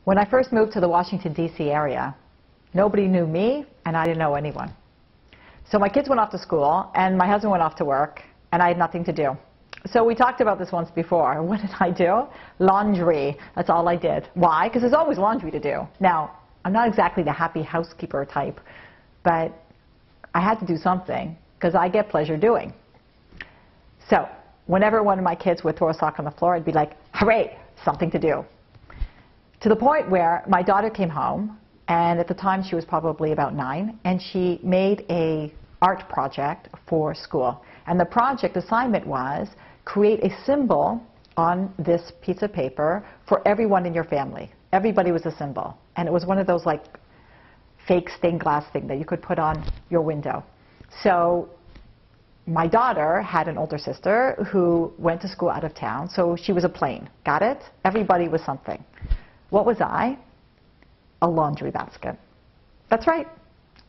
When I first moved to the Washington, D.C. area, nobody knew me, and I didn't know anyone. So my kids went off to school, and my husband went off to work, and I had nothing to do. So we talked about this once before. What did I do? Laundry. That's all I did. Why? Because there's always laundry to do. Now, I'm not exactly the happy housekeeper type, but I had to do something, because I get pleasure doing. So whenever one of my kids would throw a sock on the floor, I'd be like, hooray, something to do. To the point where my daughter came home, and at the time she was probably about 9, and she made an art project for school. And the project assignment was create a symbol on this piece of paper for everyone in your family. Everybody was a symbol. And it was one of those like fake stained glass thing that you could put on your window. So my daughter had an older sister who went to school out of town, so she was a plane. Got it? Everybody was something. What was I? A laundry basket. That's right.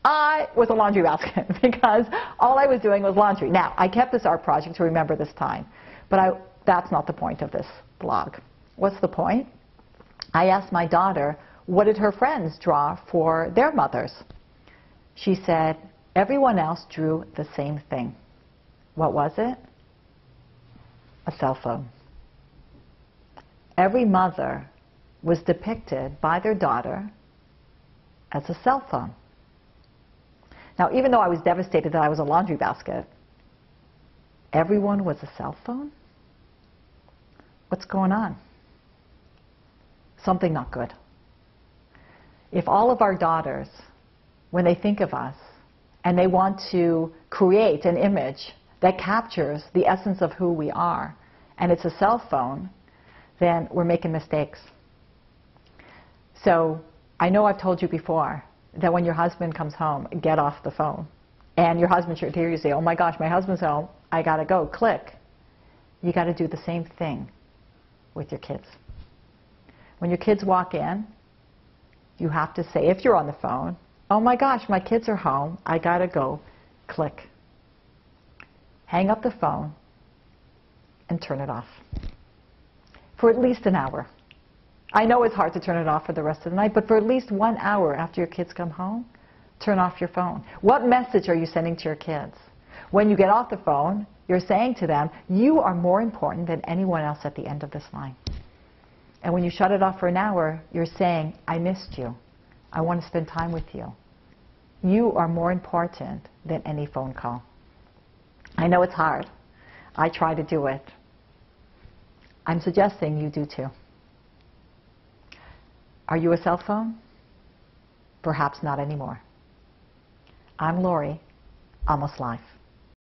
I was a laundry basket because all I was doing was laundry. Now, I kept this art project to remember this time, but that's not the point of this blog. What's the point? I asked my daughter, what did her friends draw for their mothers? She said, everyone else drew the same thing. What was it? A cell phone. Every mother was depicted by their daughter as a cell phone. Now, even though I was devastated that I was a laundry basket, everyone was a cell phone? What's going on? Something not good. If all of our daughters, when they think of us, and they want to create an image that captures the essence of who we are, and it's a cell phone, then we're making mistakes. So I know I've told you before that when your husband comes home, get off the phone. And your husband should hear you say, oh my gosh, my husband's home, I gotta go, click. You gotta do the same thing with your kids. When your kids walk in, you have to say, if you're on the phone, oh my gosh, my kids are home, I gotta go, click. Hang up the phone and turn it off for at least an hour. I know it's hard to turn it off for the rest of the night, but for at least 1 hour after your kids come home, turn off your phone. What message are you sending to your kids? When you get off the phone, you're saying to them, you are more important than anyone else at the end of this line. And when you shut it off for an hour, you're saying, I missed you. I want to spend time with you. You are more important than any phone call. I know it's hard. I try to do it. I'm suggesting you do too. Are you a cell phone? Perhaps not anymore. I'm Lori, Almost Live.